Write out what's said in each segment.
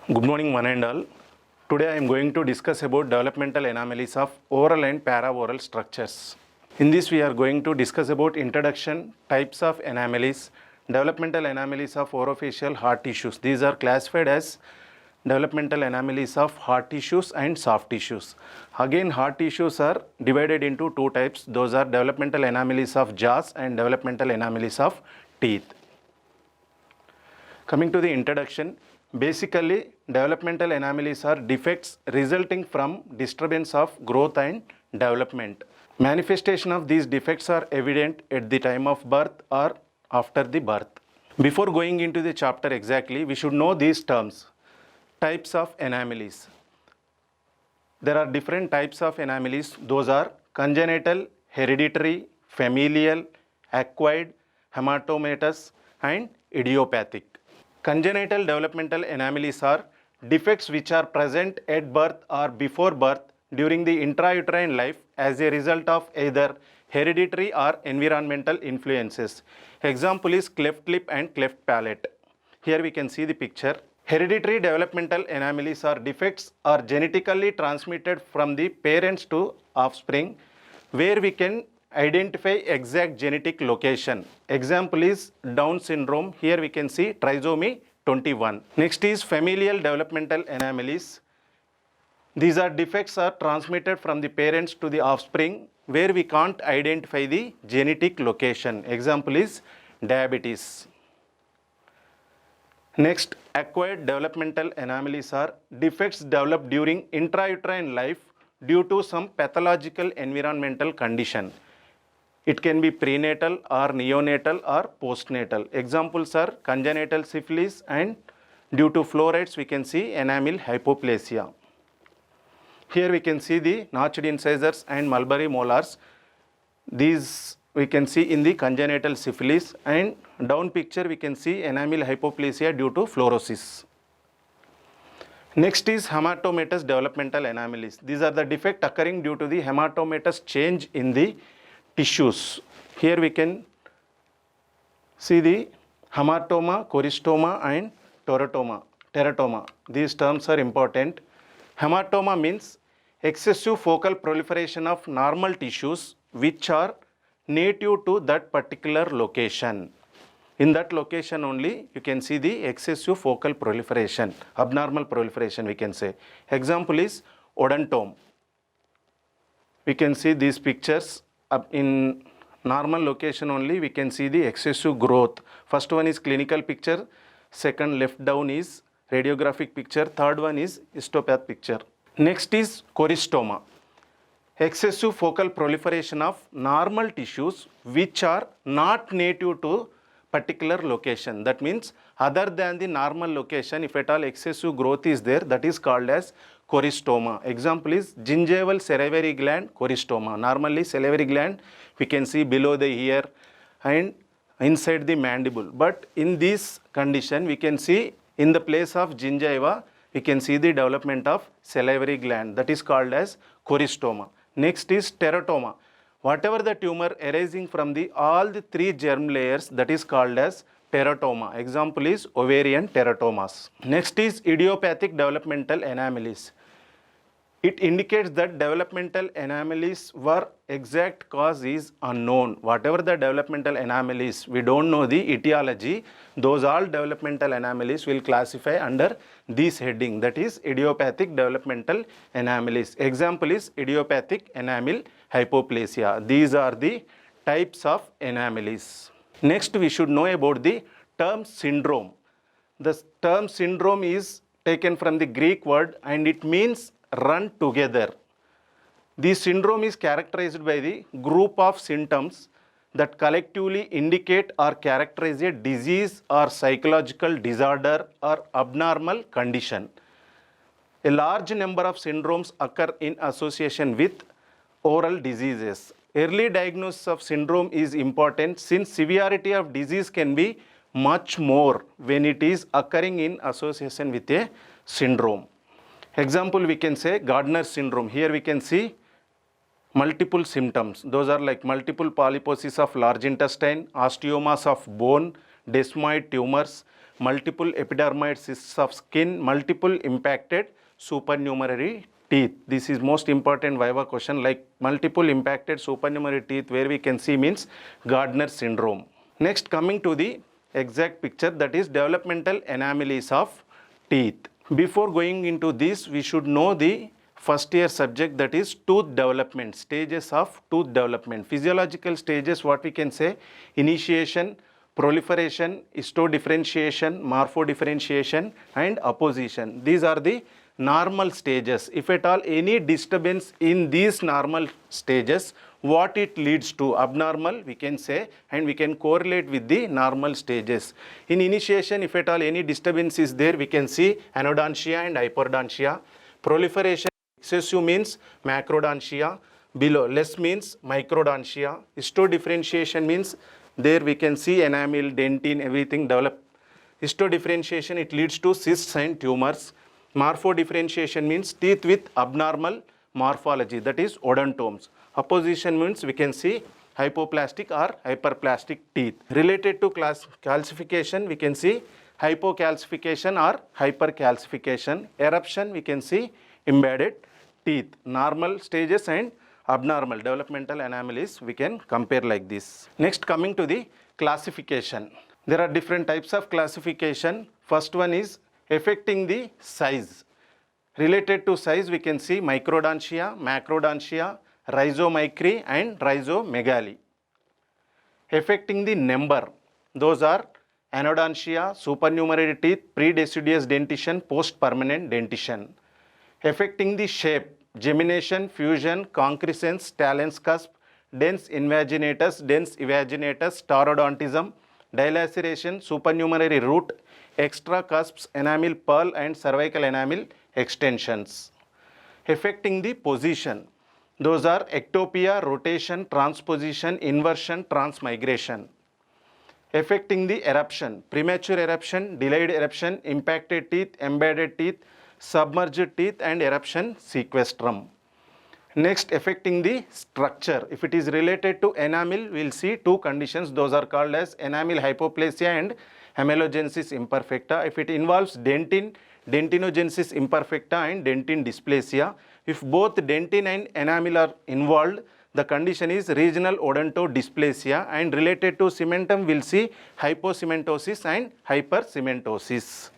Good morning, one and all. Today I am going to discuss about developmental anomalies of oral and para-oral structures. In this we are going to discuss about introduction, types of anomalies, developmental anomalies of orofacial hard tissues. These are classified as developmental anomalies of hard tissues and soft tissues. Again, hard tissues are divided into two types. Those are developmental anomalies of jaws and developmental anomalies of teeth. Coming to the introduction, basically developmental anomalies are defects resulting from disturbance of growth and development. Manifestation of these defects are evident at the time of birth or after the birth. Before going into the chapter exactly, we should know these terms. Types of anomalies. There are different types of anomalies. Those are congenital, hereditary, familial, acquired, hematomatous, and idiopathic. Congenital developmental anomalies are defects which are present at birth or before birth during the intrauterine life as a result of either hereditary or environmental influences. Example is cleft lip and cleft palate. Here we can see the picture. Hereditary developmental anomalies are defects are genetically transmitted from the parents to offspring where we can identify exact genetic location. Example is Down syndrome. Here we can see trisomy 21. Next is familial developmental anomalies. These are defects are transmitted from the parents to the offspring where we can't identify the genetic location. Example is diabetes. Next, acquired developmental anomalies are defects developed during intrauterine life due to some pathological environmental condition. It can be prenatal or neonatal or postnatal. Examples are congenital syphilis and due to fluorides we can see enamel hypoplasia. Here we can see the notched incisors and mulberry molars. These we can see in the congenital syphilis, and down picture we can see enamel hypoplasia due to fluorosis. Next is hematomatous developmental anomalies. These are the defect occurring due to the hematomatous change in the tissues. Here we can see the hematoma, choristoma and teratoma. These terms are important. Hematoma means excessive focal proliferation of normal tissues which are native to that particular location. In that location only you can see the excessive focal proliferation, abnormal proliferation we can say. Example is odontome. We can see these pictures. In normal location only we can see the excessive growth. First one is clinical picture, second left down is radiographic picture, third one is histopath picture. Next is choristoma. Excessive focal proliferation of normal tissues which are not native to particular location. That means other than the normal location, if at all excessive growth is there, that is called as choristoma. Example is gingival salivary gland choristoma. Normally salivary gland we can see below the ear and inside the mandible, but in this condition we can see in the place of gingiva we can see the development of salivary gland, that is called as choristoma. Next is teratoma. Whatever the tumor arising from all the three germ layers, that is called as teratoma. Example is ovarian teratomas. Next is idiopathic developmental anomalies. It indicates that developmental anomalies were exact cause is unknown. Whatever the developmental anomalies, we don't know the etiology. Those all developmental anomalies will classify under this heading, that is idiopathic developmental anomalies. Example is idiopathic enamel hypoplasia. These are the types of anomalies. Next we should know about the term syndrome. The term syndrome is taken from the Greek word and it means run together. The syndrome is characterized by the group of symptoms that collectively indicate or characterize a disease or psychological disorder or abnormal condition. A large number of syndromes occur in association with oral diseases. Early diagnosis of syndrome is important since severity of disease can be much more when it is occurring in association with a syndrome. Example we can say Gardner syndrome. Here we can see multiple symptoms. Those are like multiple polyposis of large intestine, osteomas of bone, desmoid tumors, multiple epidermoid cysts of skin, multiple impacted supernumerary teeth. This is most important viva question, like multiple impacted supernumerary teeth where we can see means Gardner syndrome. Next, coming to the exact picture, that is developmental anomalies of teeth. Before going into this, we should know the first year subject, that is tooth development, stages of tooth development. Physiological stages, what we can say: initiation, proliferation, histodifferentiation, morphodifferentiation and apposition. These are the normal stages. If at all any disturbance in these normal stages, what it leads to? Abnormal, we can say, and we can correlate with the normal stages. In initiation, if at all any disturbance is there, we can see anodontia and hyperdontia. Proliferation, excessive means macrodontia, below less means microdontia. Histodifferentiation means there we can see enamel, dentine, everything develop. Histodifferentiation, it leads to cysts and tumors. Morphodifferentiation means teeth with abnormal morphology, that is odontomes. Apposition means we can see hypoplastic or hyperplastic teeth. Related to calcification, we can see hypocalcification or hypercalcification. Eruption, we can see embedded teeth. Normal stages and abnormal developmental anomalies we can compare like this. Next, coming to the classification. There are different types of classification. First one is affecting the size. Related to size, we can see microdontia, macrodontia, rhizomicry and rhizomegaly. Affecting the number, those are anodontia, supernumerary teeth, predeciduous dentition, post-permanent dentition. Affecting the shape, gemination, fusion, concrescence, talens cusp, dens invaginatus, dens evaginatus, taurodontism, dilaceration, supernumerary root, extra cusps, enamel pearl and cervical enamel extensions. Affecting the position, those are ectopia, rotation, transposition, inversion, transmigration. Affecting the eruption, premature eruption, delayed eruption, impacted teeth, embedded teeth, submerged teeth and eruption sequestrum. Next, affecting the structure. If it is related to enamel, we will see two conditions. Those are called as enamel hypoplasia and amelogenesis imperfecta. If it involves dentin, dentinogenesis imperfecta and dentin dysplasia. If both dentin and enamel are involved, the condition is regional odontodysplasia, and related to cementum, we will see hypocementosis and hypercementosis.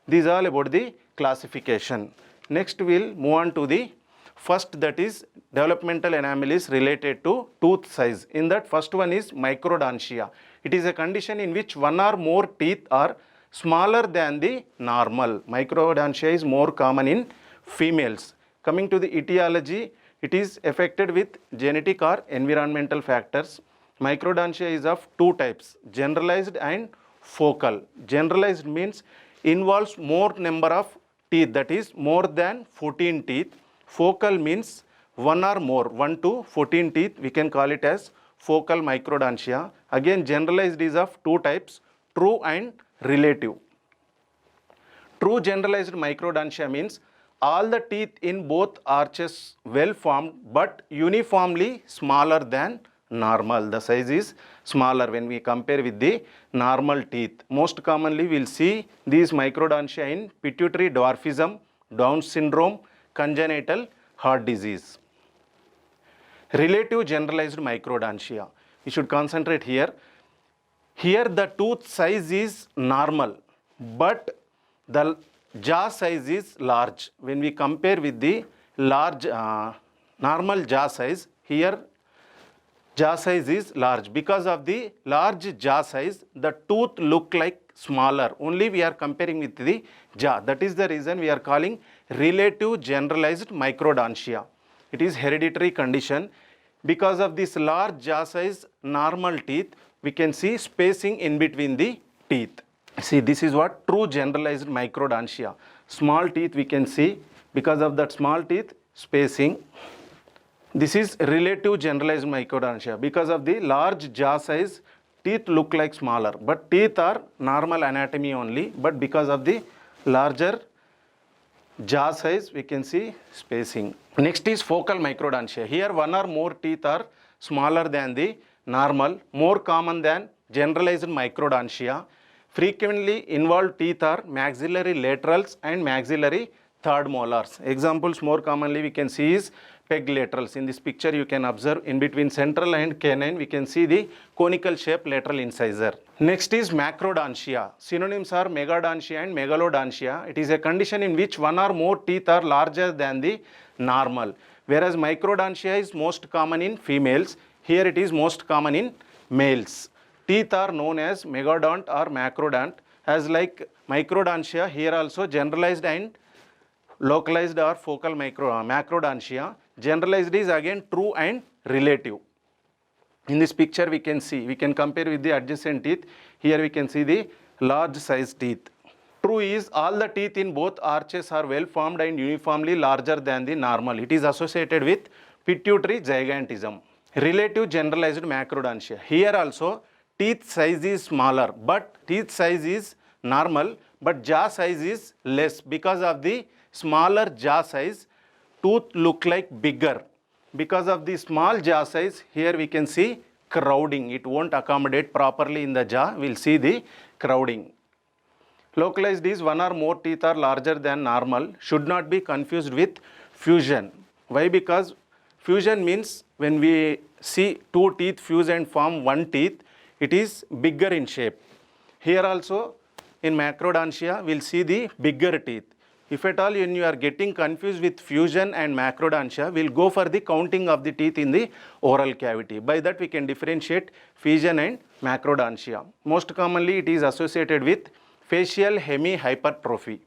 These are all about the classification. Next, we will move on to the first, that is developmental anomalies related to tooth size. In that, first one is microdontia. It is a condition in which one or more teeth are smaller than the normal. Microdontia is more common in females. Coming to the etiology, it is affected with genetic or environmental factors. Microdontia is of two types, generalized and focal. Generalized means involves more number of teeth, that is more than 14 teeth. Focal means one or more, 1 to 14 teeth, we can call it as focal microdontia. Again, generalized is of two types, true and relative. True generalized microdontia means all the teeth in both arches well formed but uniformly smaller than normal. The size is smaller when we compare with the normal teeth. Most commonly we will see these microdontia in pituitary dwarfism, Down syndrome, congenital heart disease. Relative generalized microdontia, we should concentrate here. Here the tooth size is normal, but the jaw size is large. When we compare with the large normal jaw size, here jaw size is large. Because of the large jaw size, the tooth look like smaller. Only we are comparing with the jaw. That is the reason we are calling relative generalized microdontia. It is hereditary condition. Because of this large jaw size, normal teeth, we can see spacing in between the teeth. See, this is what true generalized microdontia. Small teeth we can see, because of that small teeth, spacing. This is relative generalized microdontia. Because of the large jaw size, teeth look like smaller, but teeth are normal anatomy only, but because of the larger jaw size, we can see spacing. Next is focal microdontia. Here one or more teeth are smaller than the normal, more common than generalized microdontia. Frequently involved teeth are maxillary laterals and maxillary third molars. Examples more commonly we can see is peg laterals. In this picture you can observe in between central and canine we can see the conical shape lateral incisor. Next is macrodontia. Synonyms are megadontia and megalodontia. It is a condition in which one or more teeth are larger than the normal. Whereas microdontia is most common in females. Here it is most common in males. Teeth are known as megadont or macrodont. As like microdontia, here also generalized and localized or focal macrodontia. Generalized is again true and relative. In this picture we can see, we can compare with the adjacent teeth. Here we can see the large size teeth. True is all the teeth in both arches are well formed and uniformly larger than the normal. It is associated with pituitary gigantism. Relative generalized macrodontia. Here also teeth size is smaller, but teeth size is normal, but jaw size is less. Because of the smaller jaw size, tooth look like bigger. Because of the small jaw size, here we can see crowding. It won't accommodate properly in the jaw. We'll see the crowding. Localized is one or more teeth are larger than normal. Should not be confused with fusion. Why? Because fusion means when we see two teeth fuse and form one teeth, it is bigger in shape. Here also in macrodontia, we'll see the bigger teeth. If at all when you are getting confused with fusion and macrodontia, we'll go for the counting of the teeth in the oral cavity. By that we can differentiate fusion and macrodontia. Most commonly it is associated with facial hemihypertrophy.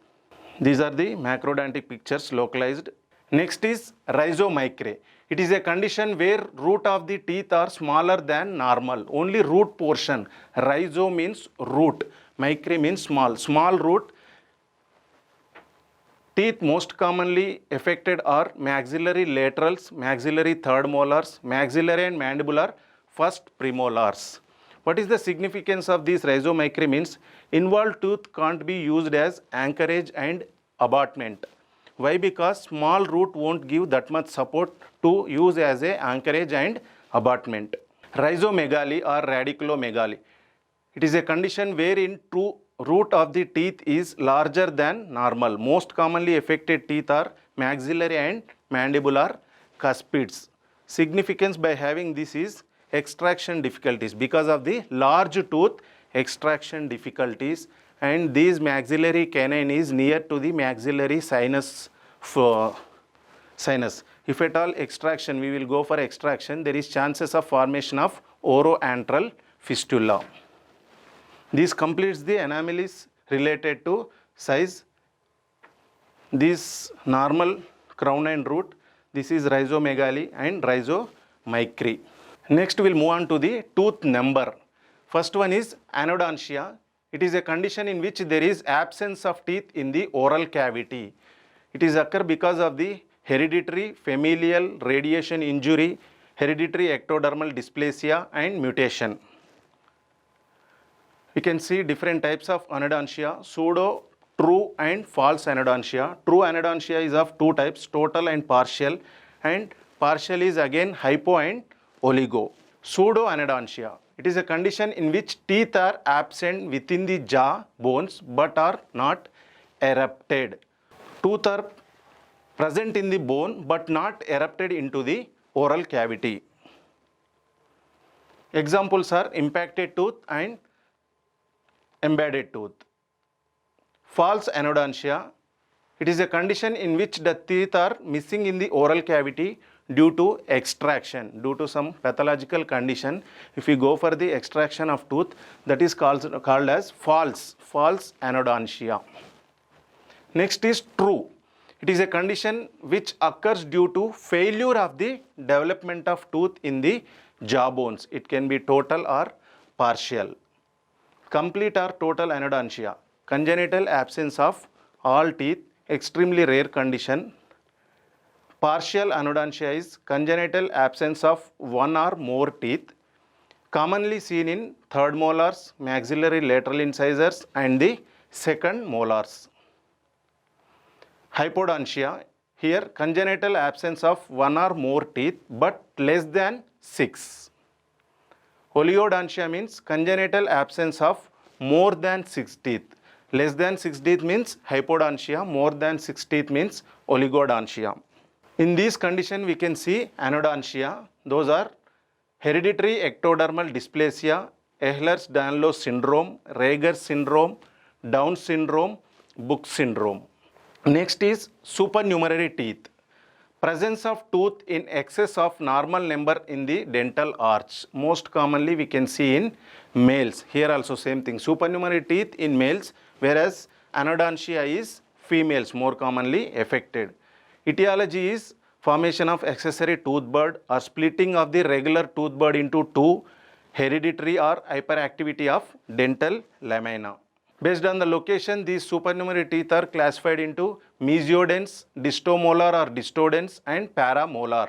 These are the macrodontic pictures localized. Next is rhizomicre. It is a condition where root of the teeth are smaller than normal. Only root portion. Rhizo means root. Micre means small. Small root. Teeth most commonly affected are maxillary laterals, maxillary third molars, maxillary and mandibular first premolars. What is the significance of these rhizomicre means? Involved tooth can't be used as anchorage and abutment. Why? Because small root won't give that much support to use as a anchorage and abutment. Rhizomegaly or radiculomegaly. It is a condition wherein true root of the teeth is larger than normal. Most commonly affected teeth are maxillary and mandibular cuspids. Significance by having this is extraction difficulties. Because of the large tooth, extraction difficulties, and these maxillary canine is near to the maxillary sinus. If at all extraction, we will go for extraction, there is chances of formation of oroantral fistula. This completes the anomalies related to size. This normal crown and root, this is rhizomegaly and rhizomicre. Next we'll move on to the tooth number. First one is anodontia. It is a condition in which there is absence of teeth in the oral cavity. It is occur because of the hereditary, familial, radiation injury, hereditary ectodermal dysplasia and mutation. We can see different types of anodontia, pseudo, true and false anodontia. True anodontia is of two types, total and partial partial is again hypo and oligo. Pseudo anodontia. It is a condition in which teeth are absent within the jaw bones but are not erupted. Tooth are present in the bone but not erupted into the oral cavity. Examples are impacted tooth and embedded tooth. False anodontia. It is a condition in which the teeth are missing in the oral cavity due to extraction, due to some pathological condition. If we go for the extraction of tooth, that is called as false anodontia. Next is true. It is a condition which occurs due to failure of the development of tooth in the jaw bones. It can be total or partial. Complete or total anodontia. Congenital absence of all teeth, extremely rare condition. Partial anodontia is congenital absence of one or more teeth, commonly seen in third molars, maxillary lateral incisors and the second molars. Hypodontia, here congenital absence of one or more teeth but less than 6. Oligodontia means congenital absence of more than 6 teeth. Less than 6 teeth means hypodontia, more than 6 teeth means oligodontia. In this condition, we can see anodontia. Those are hereditary ectodermal dysplasia, Ehlers-Danlos syndrome, Rager syndrome, Down syndrome, Book syndrome. Next is supernumerary teeth. Presence of tooth in excess of normal number in the dental arch. Most commonly we can see in males. Here also same thing. Supernumerary teeth in males, whereas anodontia is females more commonly affected. Etiology is formation of accessory tooth bud or splitting of the regular tooth bud into two, hereditary or hyperactivity of dental lamina. Based on the location, these supernumerary teeth are classified into mesiodens, distomolar or distodens, and paramolar.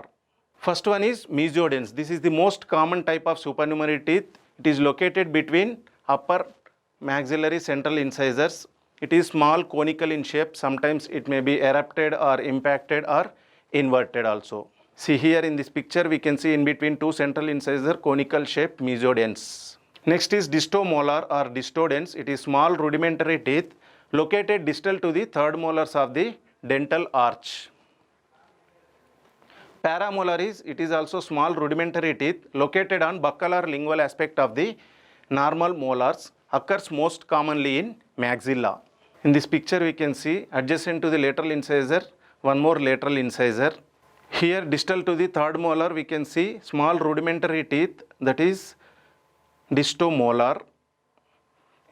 First one is mesiodens. This is the most common type of supernumerary teeth. It is located between upper maxillary central incisors. It is small, conical in shape. Sometimes it may be erupted or impacted or inverted also. See here in this picture, we can see in between two central incisor conical shaped mesiodens. Next is distomolar or distodens. It is small rudimentary teeth located distal to the third molars of the dental arch. Paramolar it is also small rudimentary teeth located on buccal or lingual aspect of the normal molars, occurs most commonly in maxilla. In this picture we can see adjacent to the lateral incisor, one more lateral incisor. Here distal to the third molar we can see small rudimentary teeth, that is distomolar.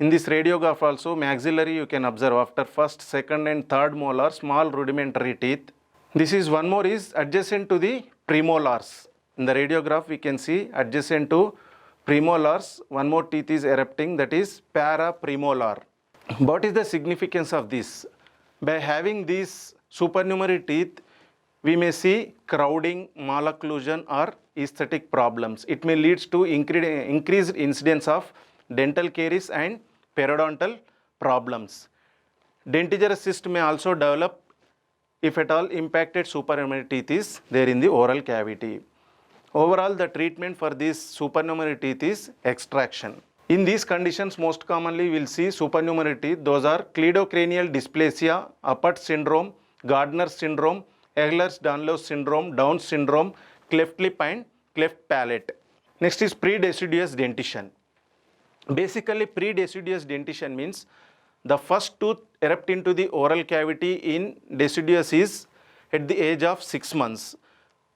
In this radiograph also maxillary you can observe after first, second and third molar small rudimentary teeth. This is one more is adjacent to the premolars. In the radiograph we can see adjacent to premolars one more teeth is erupting, that is parapremolar. What is the significance of this? By having these supernumerary teeth, we may see crowding, malocclusion or aesthetic problems. It may lead to increased incidence of dental caries and periodontal problems. Dentigerous cyst may also develop if at all impacted supernumerary teeth is there in the oral cavity. Overall, the treatment for these supernumerary teeth is extraction. In these conditions, most commonly we will see supernumerary teeth. Those are cleidocranial dysplasia, Appert syndrome, Gardner syndrome, Ehlers-Danlos syndrome, Down syndrome, cleft lip and cleft palate. Next is predeciduous dentition. Basically, predeciduous dentition means the first tooth erupt into the oral cavity in deciduous is at the age of 6 months.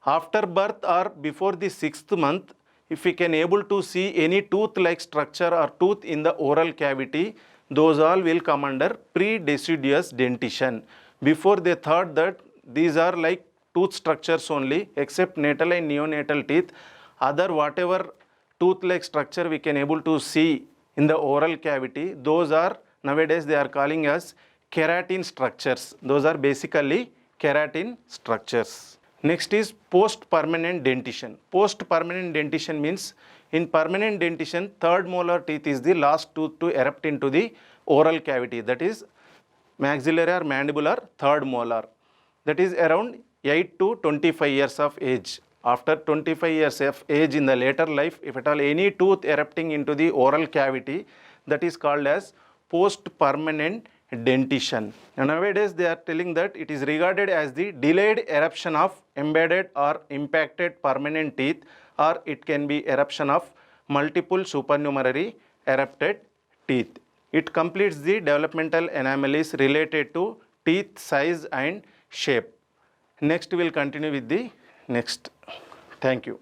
After birth or before the 6th month, if we can able to see any tooth-like structure or tooth in the oral cavity, those all will come under predeciduous dentition. Before they thought that these are like tooth structures only, except natal and neonatal teeth. Other whatever tooth-like structure we can able to see in the oral cavity, those are nowadays they are calling as keratin structures. Those are basically keratin structures. Next is post-permanent dentition. Post-permanent dentition means in permanent dentition, third molar teeth is the last tooth to erupt into the oral cavity. That is maxillary or mandibular third molar. That is around 8 to 25 years of age. After 25 years of age in the later life, if at all any tooth erupting into the oral cavity, that is called as post-permanent dentition. And nowadays they are telling that it is regarded as the delayed eruption of embedded or impacted permanent teeth, or it can be eruption of multiple supernumerary erupted teeth. It completes the developmental anomalies related to teeth size and shape. Next we will continue with the next. Thank you.